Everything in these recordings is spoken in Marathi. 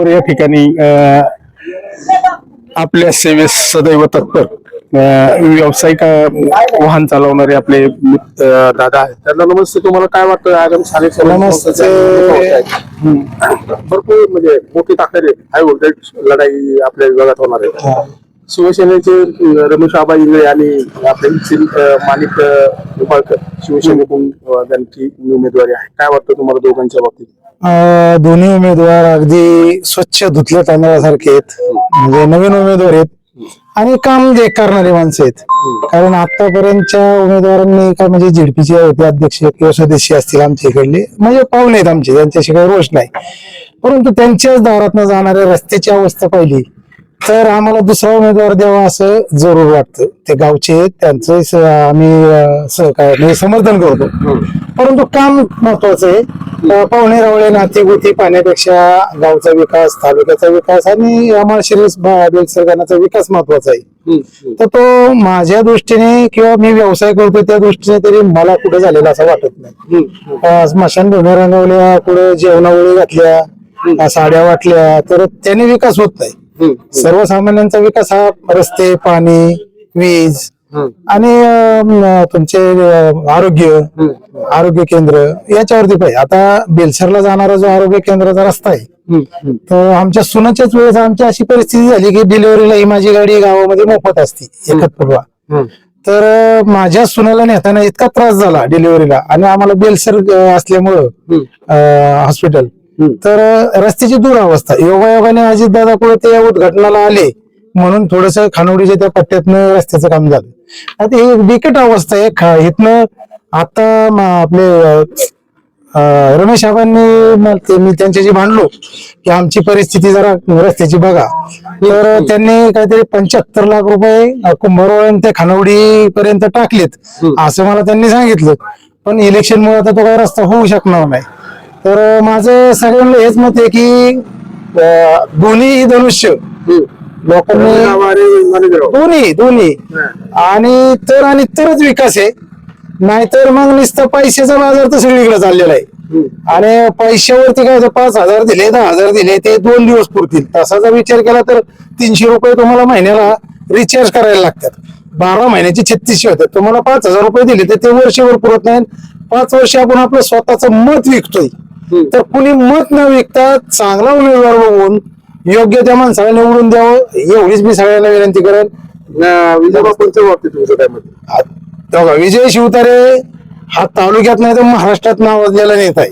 या ठिकाणी आपल्या सेवेस सदैव तत्पर व्यावसायिक वाहन चालवणारे आपले दादा आहेत. त्यांना नमस्ते. तुम्हाला काय वाटतं आगामी स्थानिक भरपूर म्हणजे मोठी ताकद आहे, हाय व्होल्टेज लढाई आपल्या विभागात होणार आहे. शिवसेनेचे रमेश आबा इंगळे आणि आपले माणिक निंबाळकर शिवसेनेतून त्यांची उमेदवारी आहे. काय वाटतं तुम्हाला दोघांच्या बाबतीत? दोन्ही उमेदवार अगदी स्वच्छ धुतल्या तांदळासारखे आहेत, म्हणजे नवीन उमेदवार आहेत आणि काम जे करणारे माणसं आहेत. कारण आतापर्यंतच्या उमेदवारांनी काय म्हणजे झेडपीचे होते अध्यक्ष किंवा सदस्य असतील आमच्या इकडले, म्हणजे पाहुणे आहेत आमचे, त्यांच्याशी काही रोष नाही. परंतु त्यांच्याच दारातनं जाणाऱ्या रस्त्याची अवस्था पाहिली तर आम्हाला दुसरा उमेदवार द्यावा असं जरूर वाटतं. ते गावचे त्यांचं आम्ही सहकार्य म्हणजे समर्थन करतो, परंतु काम महत्वाचं आहे. पाहुणे रावळे नातेगोती पाहण्यापेक्षा गावचा विकास, तालुक्याचा विकास आणि माळशिरस बेलसरगाणाचा विकास महत्वाचा आहे. तर तो माझ्या दृष्टीने किंवा मी व्यवसाय करतो त्या दृष्टीने तरी मला कुठे झालेला असं वाटत नाही. स्मशानभूमी रंगवल्या, कुठे जेवणावळी घातल्या, साड्या वाटल्या, तर त्याने विकास होत नाही. सर्वसामान्यांचा विकास हा रस्ते, पाणी, वीज आणि तुमचे आरोग्य केंद्र याच्यावरती पाहिजे. आता बेलसरला जाणारा जो आरोग्य केंद्राचा रस्ता आहे, तर आमच्या सुनाच्याच वेळेस आमची अशी परिस्थिती झाली की डिलिव्हरीला ही माझी गाडी गावामध्ये मोफत असती एकतपूर्वा. तर माझ्या सुनाला नेताना इतका त्रास झाला डिलिव्हरीला, आणि आम्हाला बेलसर असल्यामुळं हॉस्पिटल, तर रस्त्याची दुरावस्था. योगायोगाने अजितदादा पुढे ते उद्घाटनाला आले म्हणून थोडस खानोडीच्या त्या पट्ट्यातनं रस्त्याचं काम झालं. आता ही बिकट अवस्था आहे. इथनं आता आपले रमेश आबांनी मी त्यांच्याशी भांडलो की आमची परिस्थिती जरा रस्त्याची बघा, तर त्यांनी काहीतरी 75 लाख रुपये कुंभारवाळ्यान त्या खानवडी पर्यंत टाकलेत असं मला त्यांनी सांगितलं. पण इलेक्शनमुळे आता तो काही रस्ता होऊ शकणार नाही. तर माझं सगळ्यांना हेच मत आहे की दोन्ही धनुष्य लोकांनी दोन्ही आणि तरच विकास आहे. नाहीतर मग नुसतं पैशाचा बाजार तर सगळीकडे चाललेला आहे. आणि पैशावरती काय 5,000 दिले, 10,000 दिले, ते 2 दिवस पुरतील तसाचा विचार केला तर 300 रुपये तुम्हाला महिन्याला रिचार्ज करायला लागतात. 12 महिन्याची 3600 होतात. तुम्हाला 5,000 रुपये दिले तर ते वर्षभर पुरत नाही. 5 वर्ष आपण आपलं स्वतःच मत विकतोय. तर कुणी मत न विकता चांगला उमेदवार बघून योग्य त्या माणसाला निवडून द्यावं, एवढीच मी सगळ्यांना विनंती करेन. विजय बापूंच्या बाबतीत तुमचं काय मत? विजय शिवतारे हा तालुक्यात नाही तर महाराष्ट्रात नावाजलेला नेता आहे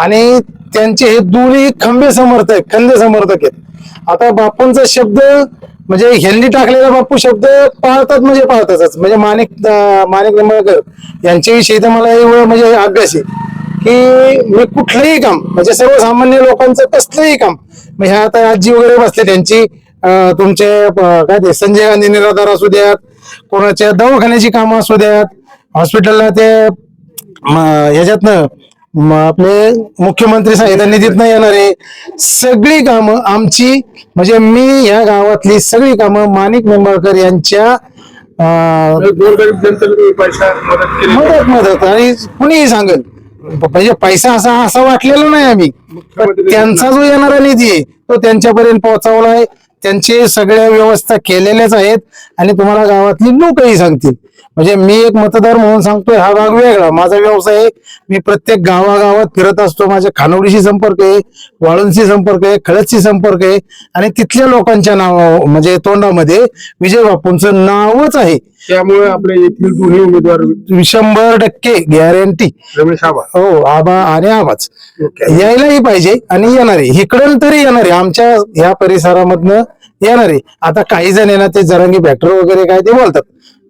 आणि त्यांचे हे दोन्ही खंदे समर्थक आहेत. आता बापूंचा शब्द म्हणजे ह्यांनी टाकलेला बापू शब्द पाळतात म्हणजे पाळतातच. म्हणजे माणिक निंबाळकर यांच्याविषयी तर मला एवढं म्हणजे आग्रह आहे की मी कुठलंही काम म्हणजे सर्वसामान्य लोकांचं कसलंही काम, म्हणजे आता आजी वगैरे बसले त्यांची तुमचे काय ते संजय गांधी निराधार असू द्यात, कोणाच्या दवाखान्याची कामं असू द्यात, हॉस्पिटलला ते ह्याच्यातनं आपले मुख्यमंत्री साहेब निधीतनं येणारे सगळी कामं आमची, म्हणजे मी या गावातली सगळी कामं माणिक निंबाळकर यांच्या मदत आणि कुणीही सांगेल म्हणजे पैसा असा वाटलेला नाही आम्ही. त्यांचा जो येणारा निधी आहे तो त्यांच्यापर्यंत पोहोचवला आहे. त्यांची सगळ्या व्यवस्था केलेल्याच आहेत आणि तुम्हाला गावातली लोकही सांगतील. म्हणजे मी एक मतदार म्हणून सांगतोय हा भाग वेगळा, माझा व्यवसाय आहे. मी प्रत्येक गावागावात फिरत असतो. माझ्या खानोडीशी संपर्क आहे, वाळूंशी संपर्क आहे, खळदशी संपर्क आहे आणि तिथल्या लोकांच्या नाव म्हणजे तोंडामध्ये विजय बापूंचं नावच आहे. त्यामुळे आपल्या येथील दोन्ही उमेदवार 100% गॅरंटी रमेश आबा, हो आबा आणि आबाच यायलाही पाहिजे आणि येणारे इकडून तरी येणारे आमच्या ह्या परिसरामधनं येणारे. आता काही जण ना ते जरांगी फॅक्टर वगैरे काय ते बोलतात,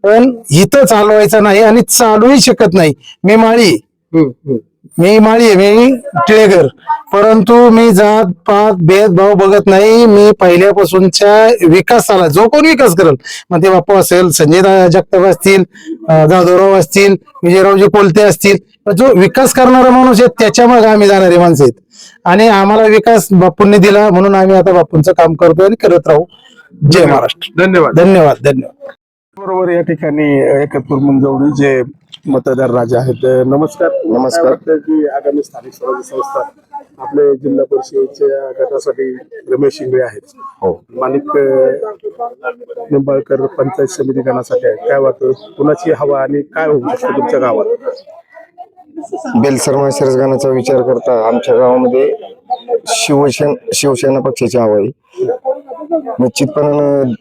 पण इथं चालवायचं नाही आणि चालूही शकत नाही. मी माळी मी माळी आहे, मी टिळेकर, परंतु मी जात पात भेदभाव बघत नाही. मी पहिल्यापासूनच्या विकासाला जो कोण विकास करेल, मग ते बाप्पू असेल, संजय जगताप असतील, जाधवराव असतील, विजयरावजी कोलते असतील, जो विकास करणारा माणूस आहे त्याच्या मागे आम्ही जाणारे माणसं आहेत. आणि आम्हाला विकास बापूंनी दिला म्हणून आम्ही आता बापूंचं काम करतोय आणि करत राहू. जय महाराष्ट्र. धन्यवाद. धन्यवाद. धन्यवाद. बरोबर. या ठिकाणी एकतपूर मंजवळीचे मतदार राजा आहेत. नमस्कार. नमस्कार. काय वाटतं की आगामी स्थानिक स्वराज्य संस्था आपले जिल्हा परिषदेच्या गटासाठी रमेश इंगळे आहेत, हो. माणिक निंबाळकर पंचायत समिती गणासाठी आहेत. काय वाटतं कुणाची हवा आणि काय होऊ शकतं तुमच्या गावात? बेलसरमा शिरसगानाचा विचार करता आमच्या गावामध्ये शिवसेना पक्षाची हवा आहे. निश्चितपणानं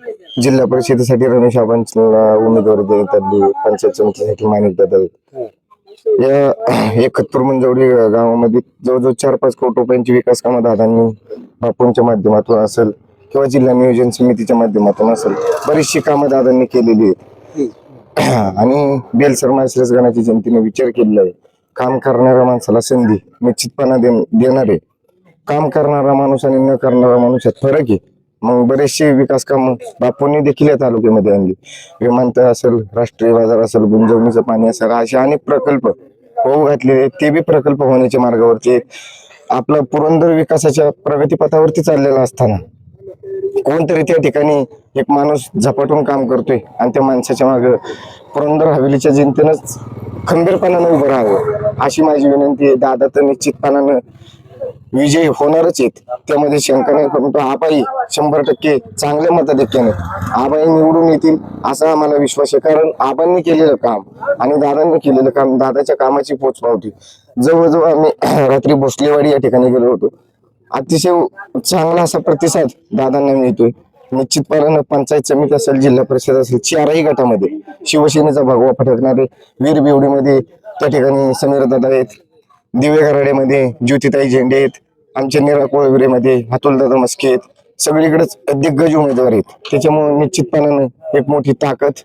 जिल्हा परिषदेसाठी रमेश आबांना उमेदवारी देण्यात आली, पंचायत समितीसाठी माणिक दादा आहेत. या एकतपूर मंजवडी गावामध्ये जवळजवळ 4-5 कोटी रुपयांची विकास कामं दादांनी बापूंच्या माध्यमातून असेल किंवा जिल्हा नियोजन समितीच्या माध्यमातून असेल बरीचशी कामं दादांनी केलेली आहेत. आणि बेलसरमा शिरसगानाची जनतेने विचार केलेला आहे, काम करणाऱ्या माणसाला संधी निश्चितपणा देणार आहे. काम करणारा माणूस आणि न करणारा माणूस यात फरक आहे. मग बरेचसे विकास काम बापूंनी देखील या तालुक्यामध्ये आणली. विमानतळ असेल, राष्ट्रीय बाजार असेल, गुंजवणीचं पाणी असेल, असे अनेक प्रकल्प होऊ घातलेले. ते बी प्रकल्प होण्याच्या मार्गावरती आहेत. आपला पुरंदर विकासाच्या प्रगतीपथावरती चाललेला असताना कोणतरी त्या ठिकाणी एक माणूस झपाटून काम करतोय आणि त्या माणसाच्या मागे पुरंदर हवेलीच्या जनतेनंच खंबीरपणानं उभं राहावं अशी माझी विनंती आहे. दादा तर निश्चितपणानं विजयी होणारच आहेत, त्यामध्ये शंका नाही. परंतु आबाई 100% चांगल्या मताधिक्याने आबाई निवडून येतील असा आम्हाला विश्वास आहे. कारण आबांनी केलेलं काम आणि दादांनी केलेलं काम, दादाच्या कामाची पोचपावती. जवळजवळ आम्ही रात्री भोसलेवाडी या ठिकाणी गेलो होतो. अतिशय चांगला असा प्रतिसाद दादांना मिळतोय. निश्चितपणानं पंचायत समिती असेल, जिल्हा परिषद असेल, 4ही गटामध्ये शिवसेनेचा भगवा फटकणारे वीर बिवडीमध्ये त्या ठिकाणी समीर दादा आहेत, दिवे गराडेमध्ये ज्योतिताई झेंडे आहेत, आमच्या निराकोळविरेमध्ये अतुलदादा मस्के आहेत. सगळीकडेच दिग्गज उमेदवार आहेत. त्याच्यामुळे निश्चितपणानं एक मोठी ताकद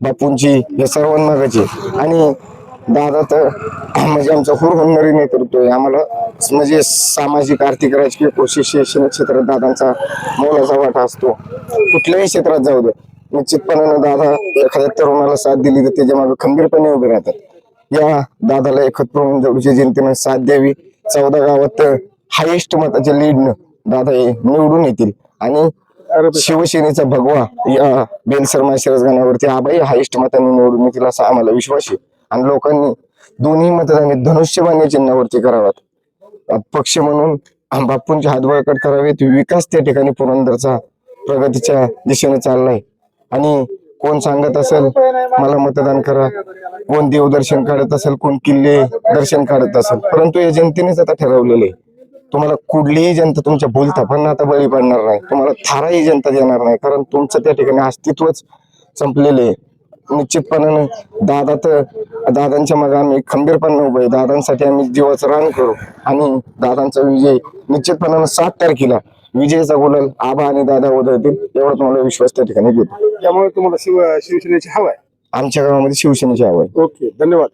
बापूंची या सर्वांमागाची आहे. आणि दादा तर म्हणजे आमचा हुरहुन्नरी नेतृत्व आहे. आम्हाला म्हणजे सामाजिक, आर्थिक, राजकीय कोशिश शैक्षणिक क्षेत्रात दादांचा मोलाचा वाटा असतो. कुठल्याही क्षेत्रात जाऊ दे, निश्चितपणानं दादा एखाद्या तरुणाला साथ दिली तर त्याच्या मागे खंबीरपणे उभे राहतात. या दादाला एकत्र मंजवडीच्या जनतेनं साथ द्यावी. 14 गावात हायेस्ट मताच्या लीडनं दादा हे निवडून येतील आणि शिवसेनेचा भगवा या बेलसरमा शिरसगानावरती आबाई हायेस्ट मतांनी निवडून येतील असा आम्हाला विश्वास आहे. आणि लोकांनी दोन्ही मतदानी धनुष्यबाण चिन्हावरती करावात. पक्ष म्हणून बापूंचे हात बळकट करावेत. विकास त्या ठिकाणी पुरंदरचा प्रगतीच्या दिशेने चाललाय. आणि कोण सांगत असेल मला मतदान करा, कोण देवदर्शन काढत असेल, कोण किल्ले दर्शन काढत असेल, परंतु या जनतेनेच आता ठरवलेलं आहे. तुम्हाला कुठलीही जनता तुमच्या भूलथापांना आता बळी पडणार नाही. तुम्हाला थाराही जनता देणार नाही, कारण तुमचं त्या ठिकाणी अस्तित्वच संपलेले आहे. निश्चितपणानं दादा तर दादांच्या मागे आम्ही खंबीरपणे उभे आहे. दादांसाठी आम्ही जीवाचं रान करू आणि दादांचा विजय निश्चितपणानं 7 तारखेला विजयाचा गुलाल आबा आणि दादा उधळतील एवढा तुम्हाला विश्वास त्या ठिकाणी देतो. त्यामुळे तुम्हाला शिवसेनेची हवा आहे. आमच्या गावामध्ये शिवसेनेची हवा आहे. ओके, धन्यवाद.